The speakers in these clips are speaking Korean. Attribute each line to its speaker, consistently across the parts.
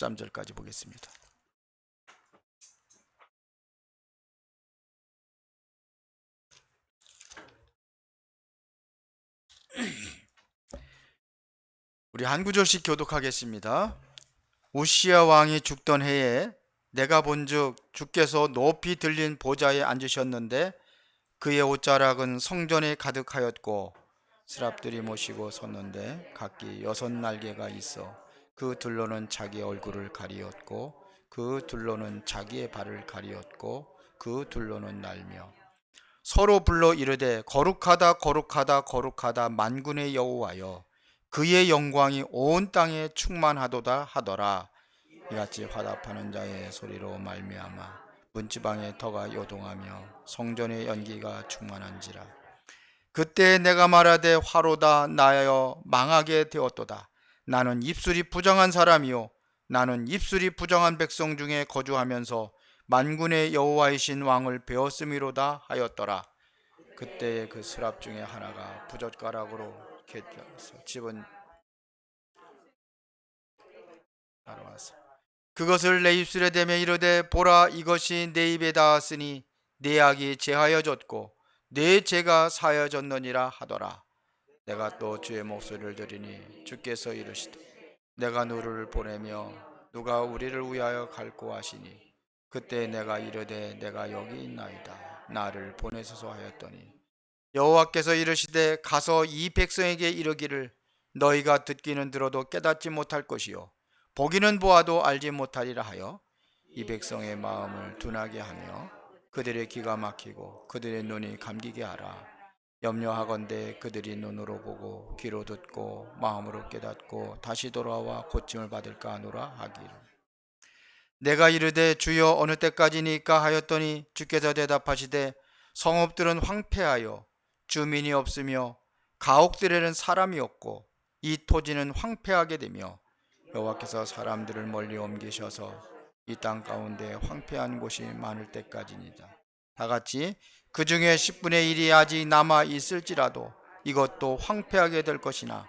Speaker 1: 13절까지 보겠습니다. 우리 한 구절씩 교독하겠습니다. 우시야 왕이 죽던 해에 내가 본즉 주께서 높이 들린 보좌에 앉으셨는데 그의 옷자락은 성전에 가득하였고 스랍들이 모시고 섰는데 각기 6날개가 있어 그 둘로는 자기의 얼굴을 가리었고 그 둘로는 자기의 발을 가리었고 그 둘로는 날며 서로 불러 이르되 거룩하다 거룩하다 거룩하다 만군의 여호와여 그의 영광이 온 땅에 충만하도다 하더라. 이같이 화답하는 자의 소리로 말미암아 문지방의 터가 요동하며 성전의 연기가 충만한지라. 그때 내가 말하되 화로다 나여 망하게 되었도다. 나는 입술이 부정한 사람이요 나는 입술이 부정한 백성 중에 거주하면서 만군의 여호와이신 왕을 배웠음이로다 하였더라. 그때의 그 스랍 중에 하나가 부젓가락으로 겟져서 집은 따라왔어. 그것을 내 입술에 대며 이르되 보라 이것이 내 입에 닿았으니 내 악이 제하여졌고 내 죄가 사여졌느니라 하더라. 내가 또 주의 목소리를 들으니 주께서 이르시되 내가 너를 보내며 누가 우리를 위하여 갈고 하시니 그때 내가 이르되 내가 여기 있나이다 나를 보내소서 하였더니 여호와께서 이르시되 가서 이 백성에게 이르기를 너희가 듣기는 들어도 깨닫지 못할 것이요 보기는 보아도 알지 못하리라 하여 이 백성의 마음을 둔하게 하며 그들의 귀가 막히고 그들의 눈이 감기게 하라. 염려하건대 그들이 눈으로 보고 귀로 듣고 마음으로 깨닫고 다시 돌아와 고침을 받을까 하노라 하기를. 내가 이르되 주여 어느 때까지니까 하였더니 주께서 대답하시되 성읍들은 황폐하여 주민이 없으며 가옥들에는 사람이 없고 이 토지는 황폐하게 되며 여호와께서 사람들을 멀리 옮기셔서 이 땅 가운데 황폐한 곳이 많을 때까지니라. 다같이 그 중에 10분의 1이 아직 남아 있을지라도 이것도 황폐하게 될 것이나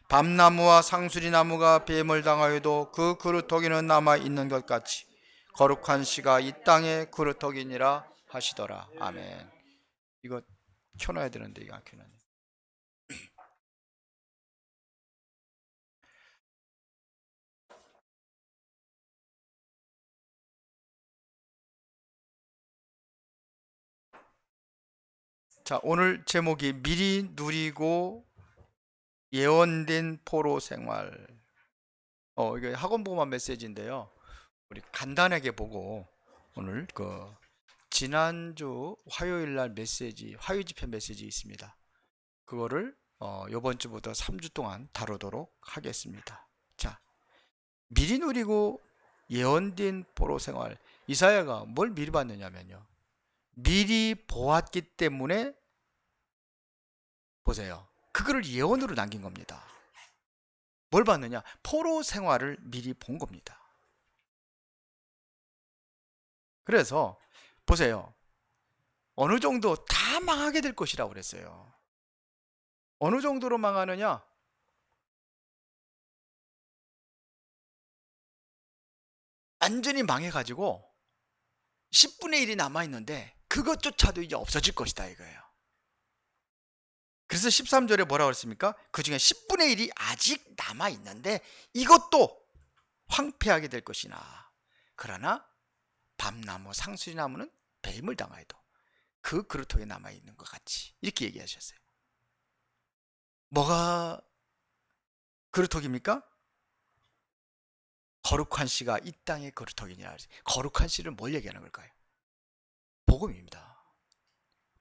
Speaker 1: 밤나무와 상수리나무가 뱀을 당하여도 그 그루터기는 남아 있는 것 같이 거룩한 씨가 이 땅의 그루터기니라 하시더라. 아멘. 이거 켜놔야 되는데 이거 안 켜놨네. 자, 오늘 제목이 미리 누리고 예언된 포로 생활. 이게 학원복음화 메시지인데요. 우리 간단하게 보고 오늘 지난주 화요일 날 메시지, 화요 집회 메시지 있습니다. 그거를 이번 주부터 3주 동안 다루도록 하겠습니다. 자, 미리 누리고 예언된 포로 생활. 이사야가 뭘 미리 봤느냐면요. 미리 보았기 때문에 보세요. 그거를 예언으로 남긴 겁니다. 뭘 봤느냐? 포로 생활을 미리 본 겁니다. 그래서 보세요. 어느 정도 다 망하게 될 것이라고 그랬어요. 어느 정도로 망하느냐? 완전히 망해가지고 10분의 1이 남아있는데 그것조차도 이제 없어질 것이다 이거예요. 그래서 13절에 뭐라고 그랬습니까? 그 중에 10분의 1이 아직 남아있는데 이것도 황폐하게 될 것이나 그러나 밤나무 상수리나무는 뱀을 당하여도 그 그루터기에 남아있는 것 같이 이렇게 얘기하셨어요. 뭐가 그루터기입니까? 거룩한 씨가 이 땅의 그루터기니라. 거룩한 씨를 뭘 얘기하는 걸까요? 복음입니다.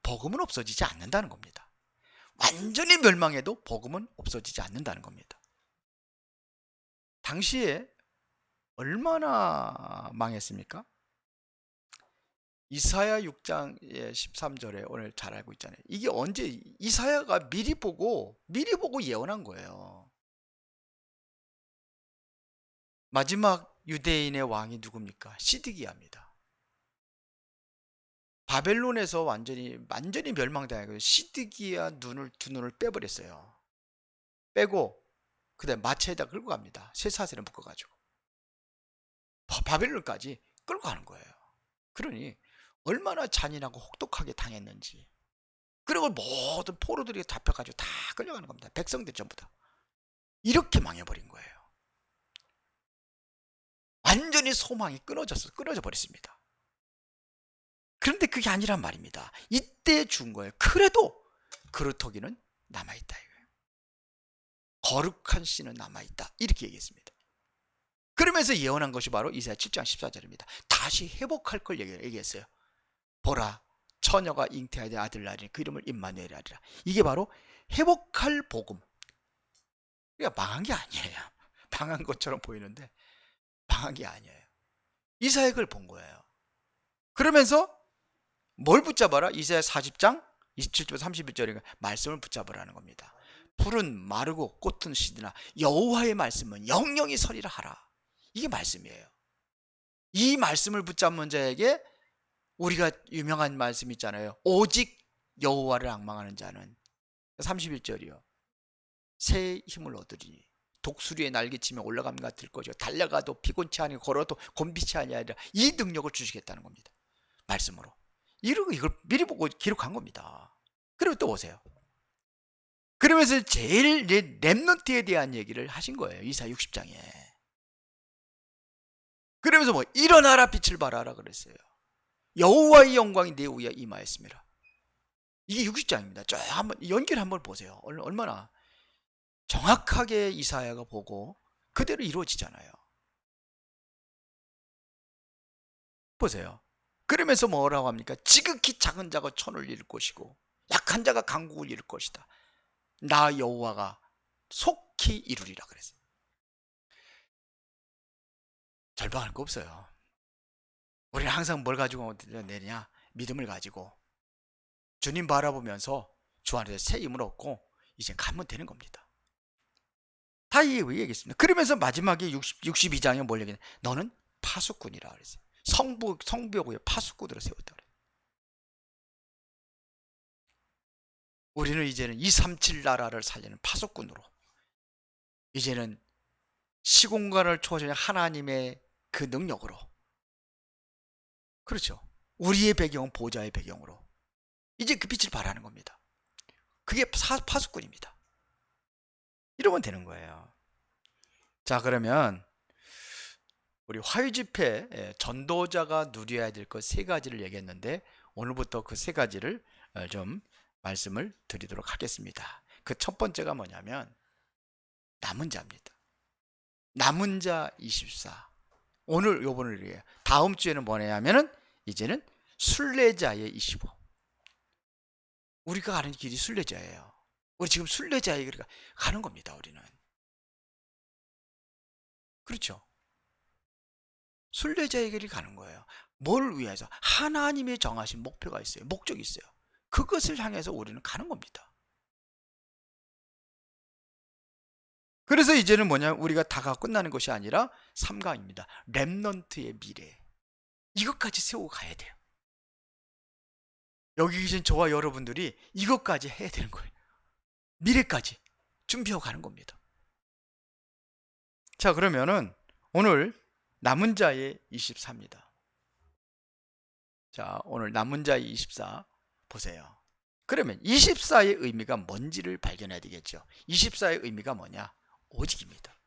Speaker 1: 복음은 없어지지 않는다는 겁니다. 완전히 멸망해도 복음은 없어지지 않는다는 겁니다. 당시에 얼마나 망했습니까? 이사야 6장의 13절에 오늘 잘 알고 있잖아요. 이게 언제 이사야가 미리 보고 예언한 거예요. 마지막 유대인의 왕이 누굽니까? 시드기야입니다. 바벨론에서 완전히 멸망당하고 시드기야 두 눈을 빼버렸어요. 빼고 그다음 마차에다 끌고 갑니다. 쇠사슬에 묶어가지고. 바벨론까지 끌고 가는 거예요. 그러니 얼마나 잔인하고 혹독하게 당했는지. 그리고 모든 포로들이 잡혀가지고 다 끌려가는 겁니다. 백성들 전부 다. 이렇게 망해버린 거예요. 완전히 소망이 끊어져 버렸습니다. 그런데 그게 아니란 말입니다. 이때 준 거예요. 그래도 그루터기는 남아있다 이거예요. 거룩한 씨는 남아있다 이렇게 얘기했습니다. 그러면서 예언한 것이 바로 이사야 7장 14절입니다. 다시 회복할 걸 얘기했어요. 보라 처녀가 잉태하되 아들 낳으리니 그 이름을 임마누엘 하리라. 이게 바로 회복할 복음. 그러니까 망한 게 아니에요. 망한 것처럼 보이는데 망한 게 아니에요. 이사야 그걸 본 거예요. 그러면서 뭘 붙잡아라? 이사야 40장 27절 31절인가 말씀을 붙잡으라는 겁니다. 풀은 마르고 꽃은 시드나 여호와의 말씀은 영영이 서리라 하라. 이게 말씀이에요. 이 말씀을 붙잡는 자에게 우리가 유명한 말씀 있잖아요. 오직 여호와를 앙망하는 자는 31절이요. 새 힘을 얻으리니 독수리의 날개치며 올라감 같을 것이요 달려가도 피곤치 아니고 걸어도 곤비치 아니하리라. 이 능력을 주시겠다는 겁니다. 말씀으로. 이걸 미리 보고 기록한 겁니다. 그리고 또 보세요. 그러면서 제일 렘넌트에 대한 얘기를 하신 거예요. 이사야 60장에. 그러면서 뭐 일어나라 빛을 발하라 그랬어요. 여호와의 영광이 내 위에 임하였습니다. 이게 60장입니다. 저 한번 연결 한번 보세요. 얼마나 정확하게 이사야가 보고 그대로 이루어지잖아요. 보세요. 그러면서 뭐라고 합니까? 지극히 작은 자가 천을 이룰 것이고 약한 자가 강국을 이룰 것이다. 나 여호와가 속히 이루리라 그랬어요. 절방할 거 없어요. 우리는 항상 뭘 가지고 내냐? 믿음을 가지고 주님 바라보면서 주 안에서 새 힘을 얻고 이제 가면 되는 겁니다. 다 얘기했습니다. 그러면서 마지막에 62장에 뭘 얘기했냐? 너는 파수꾼이라 그랬어요. 성벽 위에 파수꾼으로 세웠다 그래요. 우리는 이제는 237 나라를 살리는 파수꾼으로 이제는 시공간을 초월하는 하나님의 그 능력으로, 그렇죠, 우리의 배경은 보좌의 배경으로 이제 그 빛을 발하는 겁니다. 그게 파수꾼입니다. 이러면 되는 거예요. 자, 그러면 우리 화요집회 전도자가 누려야 될 것 세 가지를 얘기했는데 오늘부터 그 세 가지를 좀 말씀을 드리도록 하겠습니다. 그 첫 번째가 뭐냐면 남은 자입니다. 남은 자 24. 오늘 요번을 위해 다음 주에는 뭐냐면은 이제는 순례자의 25. 우리가 가는 길이 순례자예요. 우리 지금 순례자의 길을 가는 겁니다. 우리는. 그렇죠. 순례자의 길이 가는 거예요. 뭘 위해서? 하나님의 정하신 목표가 있어요. 목적이 있어요. 그것을 향해서 우리는 가는 겁니다. 그래서 이제는 뭐냐, 우리가 다가 끝나는 것이 아니라 3강입니다. 렘넌트의 미래. 이것까지 세우고 가야 돼요. 여기 계신 저와 여러분들이 이것까지 해야 되는 거예요. 미래까지 준비하고 가는 겁니다. 자, 그러면은 오늘 남은 자의 24입니다. 자, 오늘 남은 자의 24 보세요. 그러면 24의 의미가 뭔지를 발견해야 되겠죠. 24의 의미가 뭐냐? 오직입니다.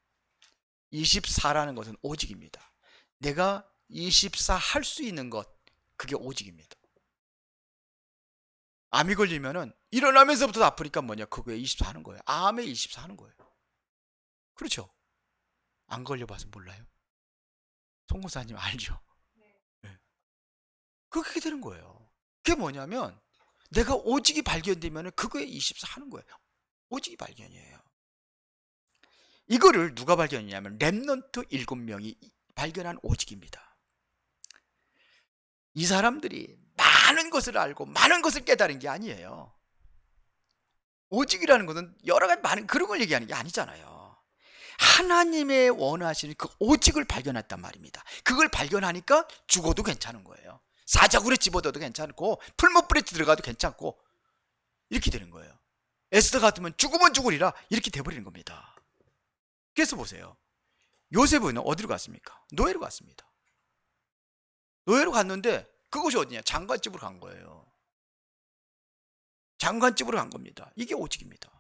Speaker 1: 24라는 것은 오직입니다. 내가 24 할 수 있는 것, 그게 오직입니다. 암이 걸리면은 일어나면서부터 아프니까 뭐냐? 그거에 24 하는 거예요. 암에 24 하는 거예요. 그렇죠? 안 걸려봐서 몰라요? 송고사님 알죠? 네. 그렇게 되는 거예요. 그게 뭐냐면 내가 오직이 발견되면 그거에 24 하는 거예요. 오직이 발견이에요. 이거를 누가 발견했냐면 렘넌트 7명이 발견한 오직입니다. 이 사람들이 많은 것을 알고 많은 것을 깨달은 게 아니에요. 오직이라는 것은 여러 가지 많은 그런 걸 얘기하는 게 아니잖아요. 하나님의 원하시는 그 오직을 발견했단 말입니다. 그걸 발견하니까 죽어도 괜찮은 거예요. 사자굴에 집어넣어도 괜찮고 풀무불에 들어가도 괜찮고 이렇게 되는 거예요. 에스더 같으면 죽으면 죽으리라 이렇게 돼버리는 겁니다. 그래서 보세요. 요셉은 어디로 갔습니까? 노예로 갔습니다. 노예로 갔는데 그것이 어디냐? 장관집으로 간 거예요. 장관집으로 간 겁니다. 이게 오직입니다.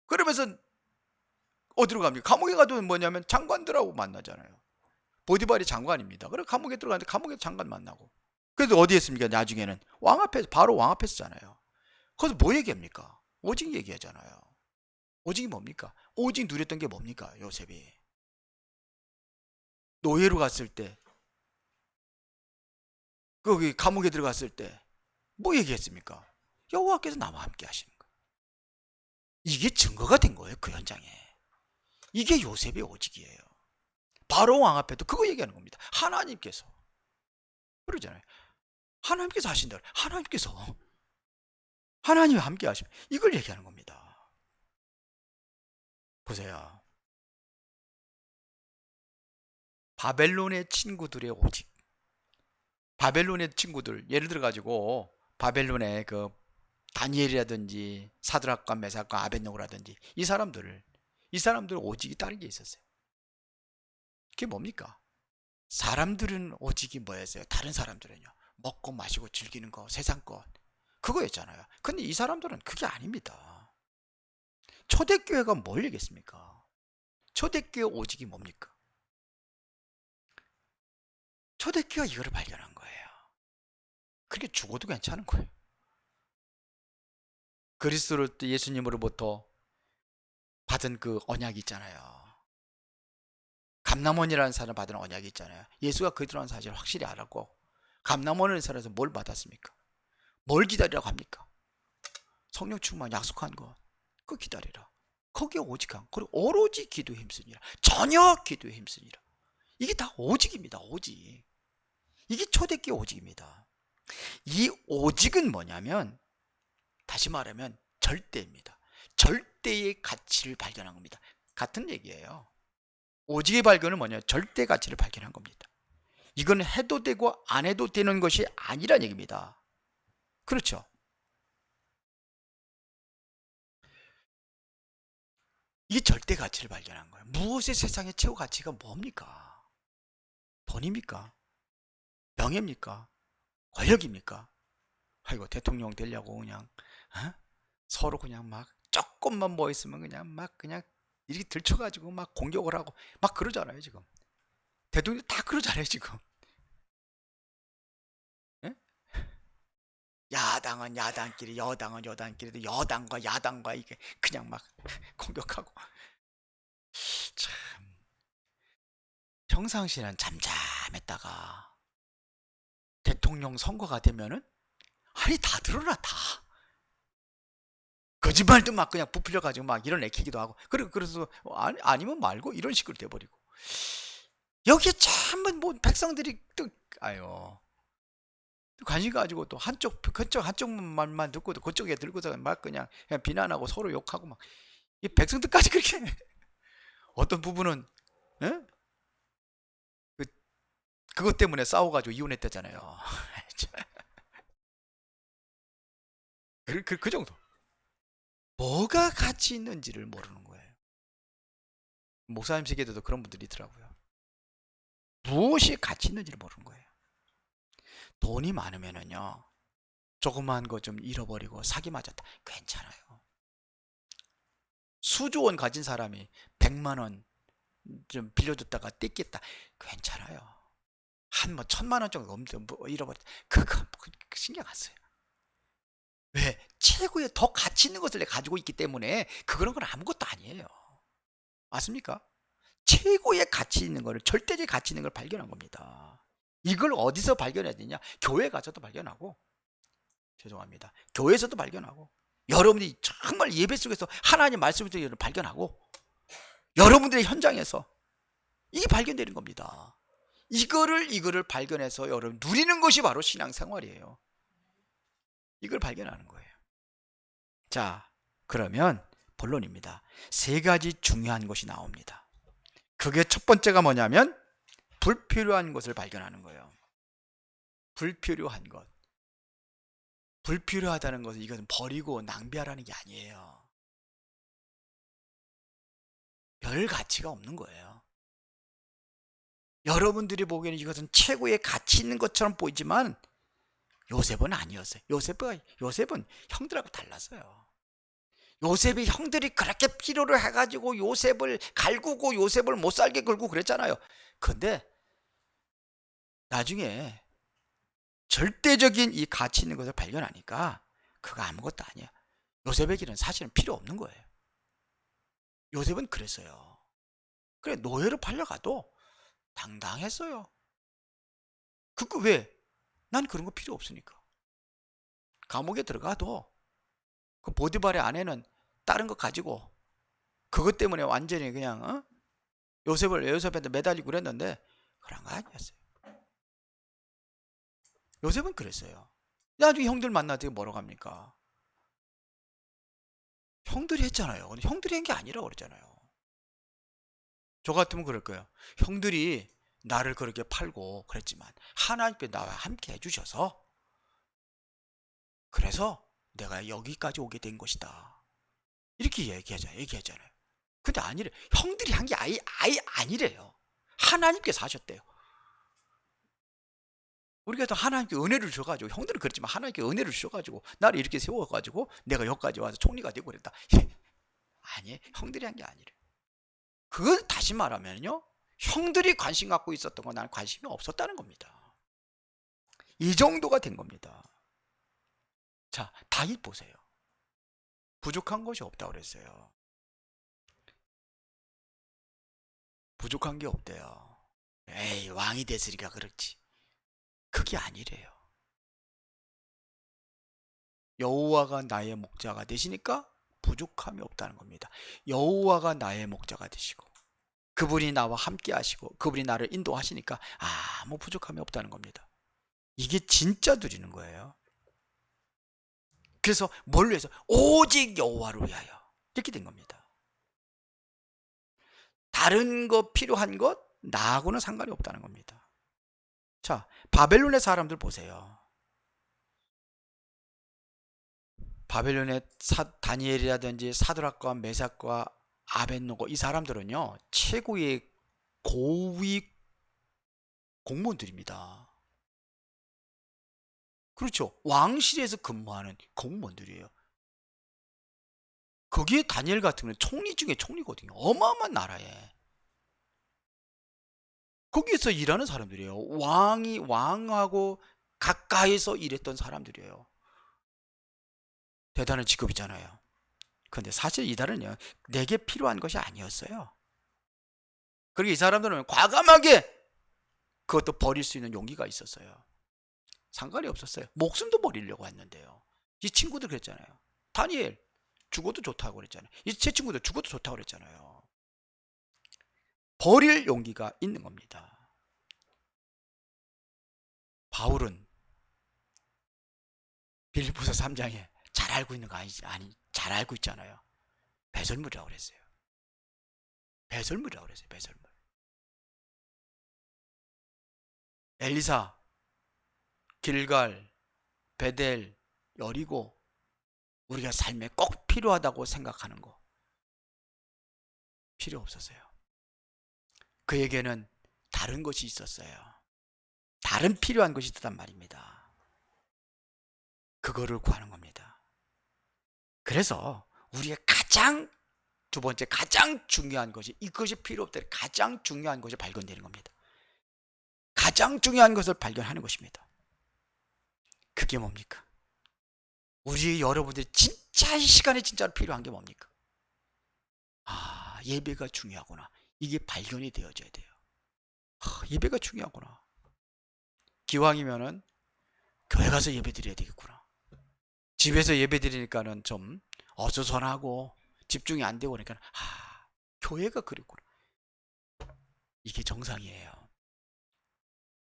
Speaker 1: 그러면서 어디로 갑니까? 감옥에 가도 뭐냐면 장관들하고 만나잖아요. 보디발이 장관입니다. 그래 감옥에 들어가는데 감옥에 장관 만나고. 그래도 어디 했습니까? 나중에는 왕 앞에서, 바로 왕 앞에서잖아요. 거기서 뭐 얘기합니까? 오직 얘기하잖아요. 오직이 뭡니까? 오직 누렸던 게 뭡니까? 요셉이 노예로 갔을 때, 거기 감옥에 들어갔을 때 뭐 얘기했습니까? 여호와께서 나와 함께 하시는 거예요. 이게 증거가 된 거예요. 그 현장에. 이게 요셉의 오직이에요. 바로 왕 앞에도 그거 얘기하는 겁니다. 하나님께서 그러잖아요. 하나님께서 하신다. 하나님이 함께 하시면 이걸 얘기하는 겁니다. 보세요. 바벨론의 친구들의 오직. 바벨론의 친구들, 예를 들어 가지고 바벨론의 그 다니엘이라든지 사드락과 메삭과 아벳노고라든지 이 사람들 오직이 다른 게 있었어요. 그게 뭡니까? 사람들은 오직이 뭐였어요? 다른 사람들은요, 먹고 마시고 즐기는 거, 세상 것, 그거였잖아요. 근데 이 사람들은 그게 아닙니다. 초대교회가 뭘 얘기했습니까? 초대교회 오직이 뭡니까? 초대교회가 이거를 발견한 거예요. 그렇게 죽어도 괜찮은 거예요. 그리스도로 예수님으로부터 받은 그 언약이 있잖아요. 감람원이라는 사람 받은 언약이 있잖아요. 예수가 그리스도라는 사실을 확실히 알았고, 감람원이라는 사람에서 뭘 받았습니까? 뭘 기다리라고 합니까? 성령 충만 약속한 거, 그거 기다리라. 거기에 오직한, 그리고 오로지 기도에 힘쓰니라. 전혀 기도에 힘쓰니라. 이게 다 오직입니다. 오직. 이게 초대교회 오직입니다. 이 오직은 뭐냐면, 다시 말하면 절대입니다. 절대의 가치를 발견한 겁니다. 같은 얘기예요. 오직의 발견은 뭐냐? 절대 가치를 발견한 겁니다. 이건 해도 되고 안 해도 되는 것이 아니란 얘기입니다. 그렇죠? 이게 절대 가치를 발견한 거예요. 무엇의 세상의 최고 가치가 뭡니까? 돈입니까? 명예입니까? 권력입니까? 아이고, 대통령 되려고 그냥 서로 그냥 막 조금만 뭐 있으면 그냥 막 그냥 이렇게 들쳐가지고 막 공격을 하고 막 그러잖아요. 지금 대통령 다 그러잖아요. 지금 예? 야당은 야당끼리, 여당은 여당끼리, 여당과 야당과 이게 그냥 막 공격하고. 참, 평상시에는 잠잠했다가 대통령 선거가 되면은 아니 다 드러나. 다 거짓말도 막 그냥 부풀려 가지고 막 이런 애키기도 하고, 그리고 그래서 아니면 말고 이런 식으로 돼버리고. 여기에 전부 뭐 백성들이 또 아유 관심 가지고 또 한쪽 말만 듣고도 그쪽에 들고서 막 그냥 비난하고 서로 욕하고 막 이 백성들까지 그렇게 어떤 부분은 예? 그것 때문에 싸워가지고 이혼했다잖아요. 그 정도. 뭐가 가치 있는지를 모르는 거예요. 목사님 세계에도 그런 분들이 있더라고요. 무엇이 가치 있는지를 모르는 거예요. 돈이 많으면은요, 조그만 거 좀 잃어버리고 사기 맞았다, 괜찮아요. 수조 원 가진 사람이 100만 원 좀 빌려줬다가 뜯겠다, 괜찮아요. 한 뭐 1000만 원 정도 뭐 잃어버렸다, 그거 신경 안 써요. 왜? 최고의 더 가치 있는 것을 가지고 있기 때문에 그런 건 아무것도 아니에요. 맞습니까? 최고의 가치 있는 거를, 절대적 가치 있는 걸 발견한 겁니다. 이걸 어디서 발견해야 되냐? 교회 가서도 발견하고, 죄송합니다, 교회에서도 발견하고, 여러분들이 정말 예배 속에서 하나님 말씀을 발견하고, 여러분들의 현장에서 이게 발견되는 겁니다. 이거를 발견해서 여러분 누리는 것이 바로 신앙생활이에요. 이걸 발견하는 거예요. 자, 그러면 본론입니다. 세 가지 중요한 것이 나옵니다. 그게 첫 번째가 뭐냐면 불필요한 것을 발견하는 거예요. 불필요한 것. 불필요하다는 것은 이것은 버리고 낭비하라는 게 아니에요. 별 가치가 없는 거예요. 여러분들이 보기에는 이것은 최고의 가치 있는 것처럼 보이지만 요셉은 아니었어요. 요셉은 형들하고 달랐어요. 요셉이 형들이 그렇게 필요를 해가지고 요셉을 갈구고 요셉을 못 살게 걸고 그랬잖아요. 근데 나중에 절대적인 이 가치 있는 것을 발견하니까 그거 아무것도 아니야. 요셉에게는 사실은 필요 없는 거예요. 요셉은 그랬어요. 그래, 노예로 팔려가도 당당했어요. 그거 왜? 난 그런 거 필요 없으니까. 감옥에 들어가도 그 보디발의 아내는 다른 거 가지고 그것 때문에 완전히 그냥 요셉한테 매달리고 그랬는데 그런 거 아니었어요. 요셉은 그랬어요. 나중에 형들 만나도 뭐라고 합니까? 형들이 했잖아요. 근데 형들이 한 게 아니라고 그랬잖아요. 저 같으면 그럴 거예요. 형들이 나를 그렇게 팔고 그랬지만 하나님께 나와 함께 해주셔서 그래서 내가 여기까지 오게 된 것이다. 이렇게 얘기하잖아요. 근데 아니래. 형들이 한 게 아예 아니래요. 하나님께서 하셨대요. 우리가 또 하나님께 은혜를 주셔가지고, 형들은 그렇지만 하나님께 은혜를 주셔가지고 나를 이렇게 세워가지고 내가 여기까지 와서 총리가 되고 그랬다. 아니, 형들이 한 게 아니래. 그건 다시 말하면요, 형들이 관심 갖고 있었던 건 나는 관심이 없었다는 겁니다. 이 정도가 된 겁니다. 자, 다윗 보세요. 부족한 것이 없다고 그랬어요. 부족한 게 없대요. 에이, 왕이 됐으니까 그렇지. 그게 아니래요. 여호와가 나의 목자가 되시니까 부족함이 없다는 겁니다. 여호와가 나의 목자가 되시고 그분이 나와 함께 하시고 그분이 나를 인도하시니까 아무 부족함이 없다는 겁니다. 이게 진짜 누리는 거예요. 그래서 뭘로 해서 오직 여호와를 위하여 이렇게 된 겁니다. 다른 거 필요한 것 나하고는 상관이 없다는 겁니다. 자, 바벨론의 사람들 보세요. 바벨론의 다니엘이라든지 사드락과 메삭과 아벳노고 이 사람들은요, 최고의 고위 공무원들입니다. 그렇죠. 왕실에서 근무하는 공무원들이에요. 거기에 다니엘 같은 경우는 총리 중에 총리거든요. 어마어마한 나라에. 거기에서 일하는 사람들이에요. 왕하고 가까이서 일했던 사람들이에요. 대단한 직업이잖아요. 근데 사실 이달은요, 내게 필요한 것이 아니었어요. 그리고 이 사람들은 과감하게 그것도 버릴 수 있는 용기가 있었어요. 상관이 없었어요. 목숨도 버리려고 했는데요. 이 친구들 그랬잖아요. 다니엘 죽어도 좋다고 그랬잖아요. 이 제 친구들 죽어도 좋다고 그랬잖아요. 버릴 용기가 있는 겁니다. 바울은 빌립보서 3장에 잘 알고 있는 거 아니 잘 알고 있잖아요. 배설물이라고 그랬어요. 배설물이라고 그랬어요. 배설물. 엘리사, 길갈, 베델, 여리고 우리가 삶에 꼭 필요하다고 생각하는 거 필요 없었어요. 그에게는 다른 것이 있었어요. 다른 필요한 것이 있단 말입니다. 그거를 구하는 겁니다. 그래서 우리의 두 번째 가장 중요한 것이 이것이 필요 없다. 가장 중요한 것이 발견되는 겁니다. 가장 중요한 것을 발견하는 것입니다. 그게 뭡니까? 우리 여러분들이 진짜 이 시간에 진짜로 필요한 게 뭡니까? 예배가 중요하구나. 이게 발견이 되어져야 돼요. 예배가 중요하구나. 기왕이면은 교회 가서 예배 드려야 되겠구나. 집에서 예배 드리니까는 좀 어수선하고 집중이 안 되고 그러니까 교회가 그랬구나. 이게 정상이에요.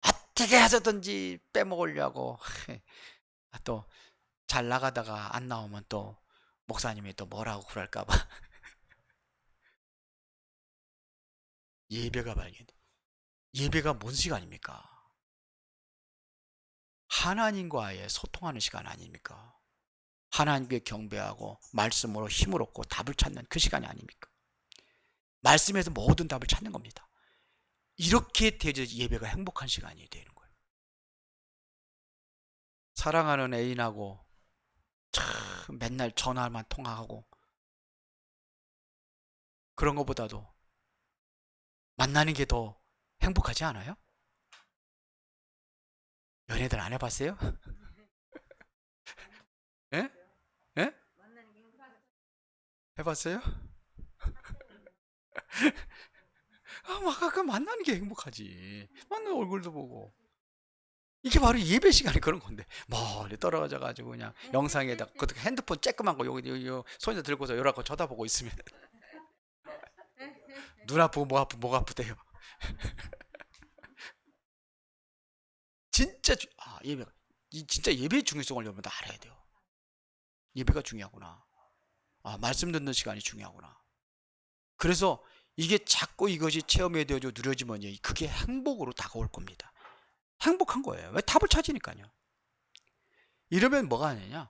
Speaker 1: 어떻게 해서든지 빼먹으려고 또 잘 나가다가 안 나오면 또 목사님이 또 뭐라고 그럴까봐 예배가 발견돼. 예배가 뭔 시간입니까? 하나님과의 소통하는 시간 아닙니까? 하나님께 경배하고 말씀으로 힘을 얻고 답을 찾는 그 시간이 아닙니까? 말씀에서 모든 답을 찾는 겁니다. 이렇게 되어져 예배가 행복한 시간이 되는 거예요. 사랑하는 애인하고 참 맨날 전화만 통화하고 그런 것보다도 만나는 게 더 행복하지 않아요? 연애들 안 해봤어요? 예? 예? 해봤어요? 막 아까 만나는 게 행복하지. 만나는 얼굴도 보고. 이게 바로 예배 시간이 그런 건데 멀리 떨어져 가지고 그냥 영상에다 그 핸드폰 쬐끄만 거 여기 손에 들고서 요렇게 쳐다보고 있으면 눈 아프고 목 아프고 목 아프대요. 진짜 예배가 진짜 예배의 중요성을 여러분 다 알아야 돼요. 예배가 중요하구나. 말씀 듣는 시간이 중요하구나. 그래서 이게 자꾸 이것이 체험이 되어져 누려지면 그게 행복으로 다가올 겁니다. 행복한 거예요. 왜? 답을 찾으니까요. 이러면 뭐가 되냐?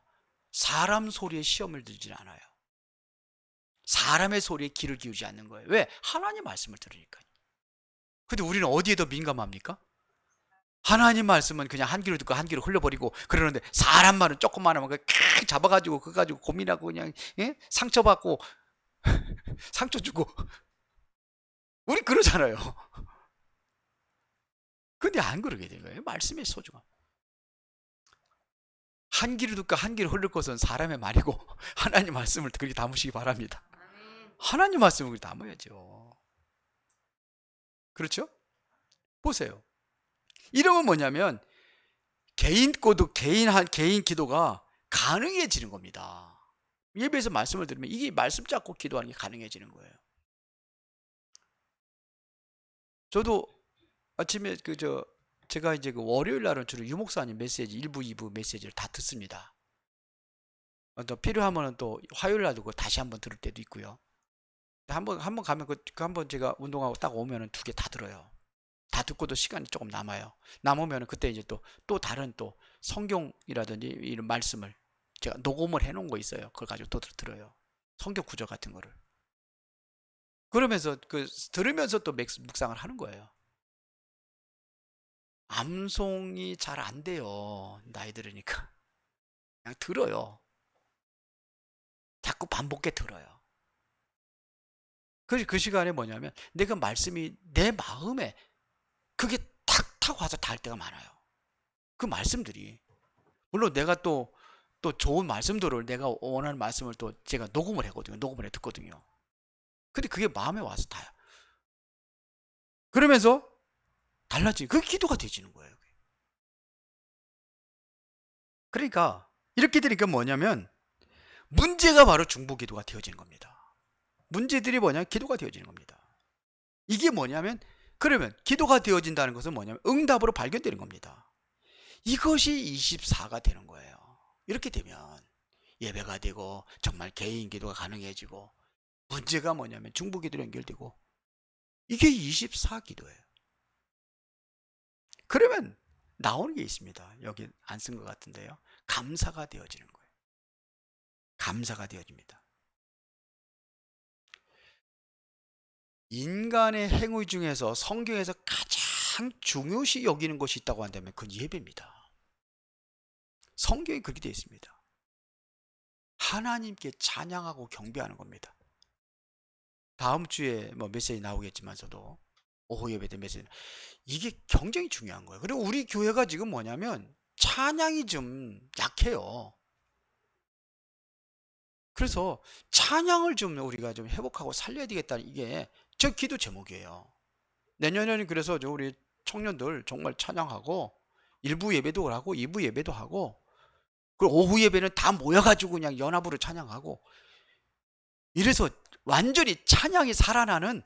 Speaker 1: 사람 소리에 시험을 들지 않아요. 사람의 소리에 귀를 기울이지 않는 거예요. 왜? 하나님 말씀을 들으니까요. 근데 우리는 어디에 더 민감합니까? 하나님 말씀은 그냥 한 귀로 듣고 한 귀로 흘려버리고 그러는데 사람 말은 조금만 하면 그냥 잡아가지고 그거 가지고 고민하고 그냥 상처받고 상처 주고 우리 그러잖아요. 근데 안 그러게 된 거예요. 말씀의 소중함. 한 귀로 듣고 한 귀로 흘릴 것은 사람의 말이고 하나님 말씀을 그렇게 담으시기 바랍니다. 하나님 말씀을 그렇게 담아야죠. 그렇죠? 보세요. 이러면 뭐냐면 개인 기도가 가능해지는 겁니다. 예배에서 말씀을 들으면 이게 말씀 잡고 기도하는 게 가능해지는 거예요. 저도 아침에 제가 이제 그 월요일 날은 주로 유목사님 메시지 1부, 2부 메시지를 다 듣습니다. 또 필요하면은 또 화요일 날도 그거 다시 한번 들을 때도 있고요. 한번 가면 한번 제가 운동하고 딱 오면은 두 개 다 들어요. 다 듣고도 시간이 조금 남아요. 남으면 그때 이제 또 다른 또 성경이라든지 이런 말씀을 제가 녹음을 해놓은 거 있어요. 그걸 가지고 또 들어요. 성경 구절 같은 거를. 그러면서 들으면서 또 묵상을 하는 거예요. 암송이 잘 안 돼요. 나이 들으니까. 그냥 들어요. 자꾸 반복해 들어요. 그 시간에 뭐냐면 내가 말씀이 내 마음에 그게 탁 와서 닿을 때가 많아요. 그 말씀들이. 물론 내가 또 좋은 말씀들을 내가 원하는 말씀을 또 제가 녹음을 하거든요. 녹음을 해 듣거든요. 근데 그게 마음에 와서 닿아요. 그러면서 그게 기도가 되지는 거예요. 그러니까 이렇게 되니까 뭐냐면 문제가 바로 중보기도가 되어지는 겁니다. 문제들이 뭐냐면 기도가 되어지는 겁니다. 이게 뭐냐면 그러면 기도가 되어진다는 것은 뭐냐면 응답으로 발견되는 겁니다. 이것이 24가 되는 거예요. 이렇게 되면 예배가 되고 정말 개인 기도가 가능해지고 문제가 뭐냐면 중보기도로 연결되고 이게 24 기도예요. 그러면 나오는 게 있습니다. 여기 안 쓴 것 같은데요. 감사가 되어지는 거예요. 감사가 되어집니다. 인간의 행위 중에서 성경에서 가장 중요시 여기는 것이 있다고 한다면 그건 예배입니다. 성경이 그렇게 되어 있습니다. 하나님께 찬양하고 경배하는 겁니다. 다음 주에 메시지 나오겠지만서도 오후 예배 때 메시지 이게 굉장히 중요한 거예요. 그리고 우리 교회가 지금 뭐냐면 찬양이 좀 약해요. 그래서 찬양을 좀 우리가 좀 회복하고 살려야 되겠다는 이게 저 기도 제목이에요. 내년에는 그래서 우리 청년들 정말 찬양하고 1부 예배도 하고 2부 예배도 하고 그리고 오후 예배는 다 모여가지고 그냥 연합으로 찬양하고 이래서 완전히 찬양이 살아나는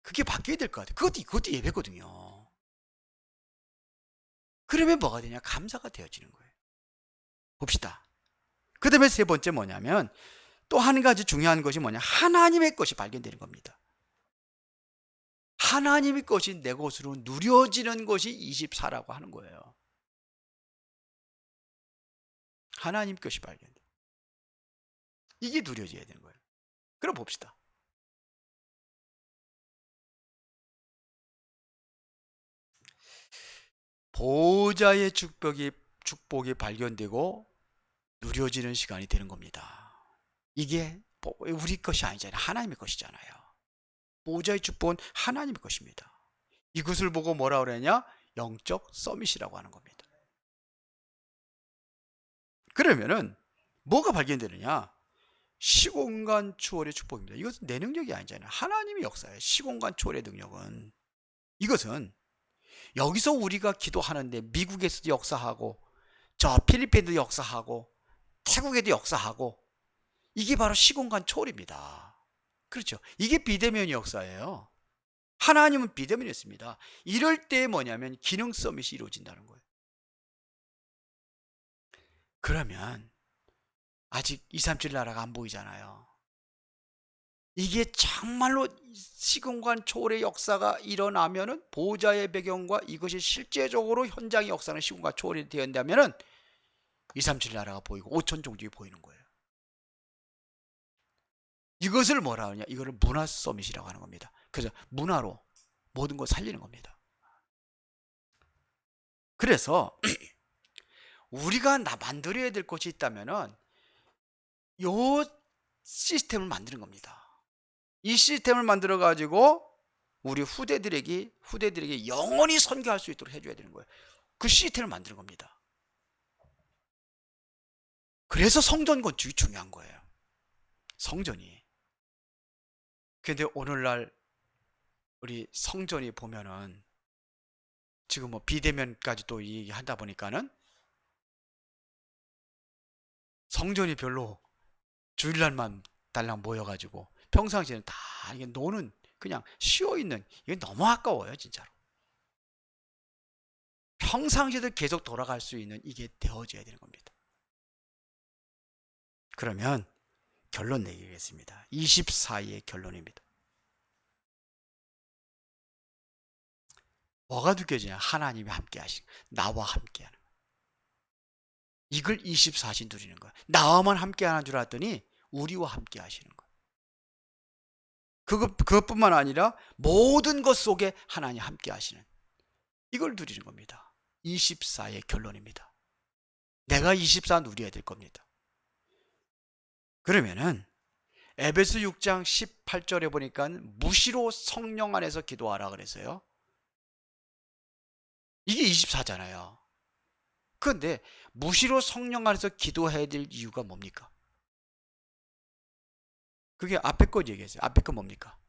Speaker 1: 그게 바뀌어야 될 것 같아요. 그것도 예배거든요. 그러면 뭐가 되냐? 감사가 되어지는 거예요. 봅시다. 그 다음에 세 번째 뭐냐면 또 한 가지 중요한 것이 뭐냐? 하나님의 것이 발견되는 겁니다. 하나님의 것이 내 것으로 누려지는 것이 24라고 하는 거예요. 하나님 것이 발견돼. 이게 누려져야 되는 거예요. 그럼 봅시다. 보호자의 축복이 발견되고 누려지는 시간이 되는 겁니다. 이게 우리 것이 아니잖아요. 하나님의 것이잖아요. 보호자의 축복은 하나님의 것입니다. 이것을 보고 뭐라 그러냐? 영적 서밋이라고 하는 겁니다. 그러면은 뭐가 발견되느냐? 시공간 초월의 축복입니다. 이것은 내 능력이 아니잖아요. 하나님의 역사예요. 시공간 초월의 능력은. 이것은 여기서 우리가 기도하는데 미국에서도 역사하고 저 필리핀도 역사하고 태국에도 역사하고 이게 바로 시공간 초월입니다. 그렇죠. 이게 비대면 역사예요. 하나님은 비대면이었습니다. 이럴 때 뭐냐면 기능 서밋이 이루어진다는 거예요. 그러면 아직 237 나라가 안 보이잖아요. 이게 정말로 시공간 초월의 역사가 일어나면은 보호자의 배경과 이것이 실제적으로 현장의 역사는 시공간 초월이 되었다면은 237 나라가 보이고 5천 종족이 보이는 거예요. 이것을 뭐라 하냐? 이거를 문화 서밋이라고 하는 겁니다. 그래서 문화로 모든 걸 살리는 겁니다. 그래서 우리가 만들어야 될 것이 있다면은 요 시스템을 만드는 겁니다. 이 시스템을 만들어 가지고 우리 후대들에게 영원히 선교할 수 있도록 해줘야 되는 거예요. 그 시스템을 만드는 겁니다. 그래서 성전 건축이 중요한 거예요. 성전이. 근데 오늘날 우리 성전이 보면은 지금 뭐 비대면까지 또 얘기하다 보니까는 성전이 별로 주일날만 달랑 모여가지고 평상시에는 다 이게 노는 그냥 쉬어있는, 이게 너무 아까워요 진짜로. 평상시에도 계속 돌아갈 수 있는 이게 되어져야 되는 겁니다. 그러면 결론 내리겠습니다. 24의 결론입니다. 뭐가 느껴지냐? 하나님이 함께 하시는, 나와 함께 하는. 이걸 24시 누리는 거야. 나와만 함께 하는 줄 알았더니 우리와 함께 하시는 거야. 그것뿐만 아니라 모든 것 속에 하나님 함께 하시는, 이걸 누리는 겁니다. 24의 결론입니다. 내가 24 누려야 될 겁니다. 그러면은 에베소 6장 18절에 보니까 무시로 성령 안에서 기도하라 그랬어요. 이게 24잖아요. 그런데 무시로 성령 안에서 기도해야 될 이유가 뭡니까? 그게 앞에 거 얘기했어요. 앞에 거 뭡니까?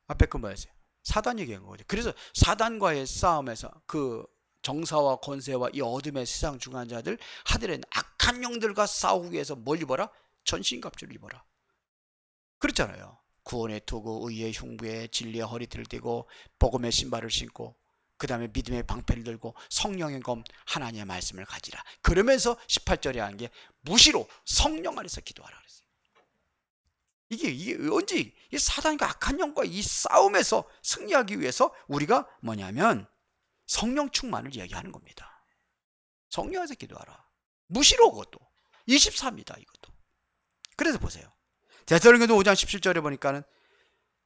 Speaker 1: 앞에 거 뭐였어요? 사단 얘기한 거죠. 그래서 사단과의 싸움에서 그 정사와 권세와 이 어둠의 세상 중한 자들, 하늘에 악한 영들과 싸우기 위해서 뭘 입어라? 전신갑주를 입어라. 그렇잖아요. 구원의 투구, 의의 흉부에 진리의 허리띠를 띠고 복음의 신발을 신고 그 다음에 믿음의 방패를 들고 성령의 검, 하나님의 말씀을 가지라. 그러면서 18절에 한 게 무시로 성령 안에서 기도하라 그랬어요. 이게 언제 이 사단과 악한 영과 이 싸움에서 승리하기 위해서 우리가 뭐냐면 성령 충만을 이야기하는 겁니다. 성령 안에서 기도하라. 무시로 그것도 24입니다. 이것도. 그래서 보세요. 데살로니가서 5장 17절에 보니까는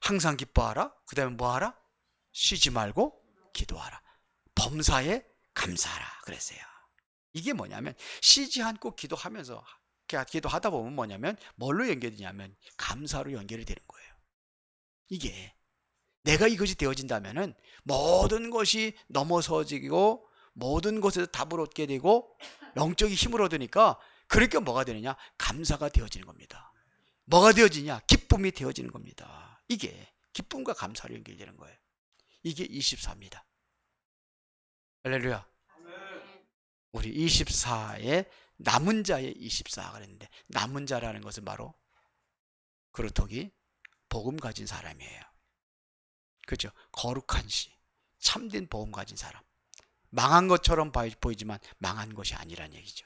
Speaker 1: 항상 기뻐하라. 그 다음에 뭐하라? 쉬지 말고 기도하라. 범사에 감사하라 그랬어요. 이게 뭐냐면 쉬지 않고 기도하면서 기도하다 보면 뭐냐면 뭘로 연결되냐면 감사로 연결이 되는 거예요. 이게 내가 이것이 되어진다면은 모든 것이 넘어서지고 모든 것에서 답을 얻게 되고 영적인 힘을 얻으니까, 그러니까 뭐가 되느냐? 감사가 되어지는 겁니다. 뭐가 되어지냐? 기쁨이 되어지는 겁니다. 이게 기쁨과 감사로 연결되는 거예요. 이게 24입니다. 할렐루야. 우리 24의 남은 자의 24가 그랬는데, 남은 자라는 것은 바로 그렇더기 복음 가진 사람이에요. 그렇죠? 거룩한 시, 참된 복음 가진 사람. 망한 것처럼 보이지만 망한 것이 아니란 얘기죠.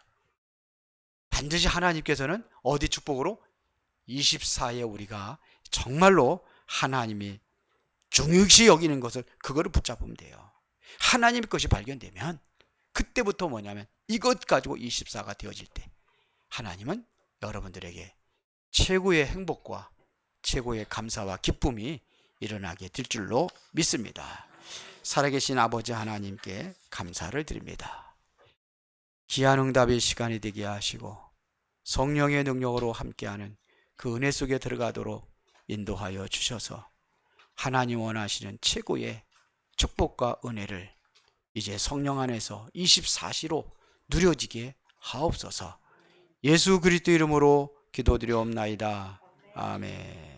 Speaker 1: 반드시 하나님께서는 어디 축복으로? 24에 우리가 정말로 하나님이 중요시 여기는 것을, 그거를 붙잡으면 돼요. 하나님의 것이 발견되면 그때부터 뭐냐면 이것 가지고 24가 되어질 때 하나님은 여러분들에게 최고의 행복과 최고의 감사와 기쁨이 일어나게 될 줄로 믿습니다. 살아계신 아버지 하나님께 감사를 드립니다. 귀한 응답의 시간이 되게 하시고 성령의 능력으로 함께하는 그 은혜 속에 들어가도록 인도하여 주셔서 하나님 원하시는 최고의 축복과 은혜를 이제 성령 안에서 24시로 누려지게 하옵소서. 예수 그리스도 이름으로 기도드리옵나이다. 아멘.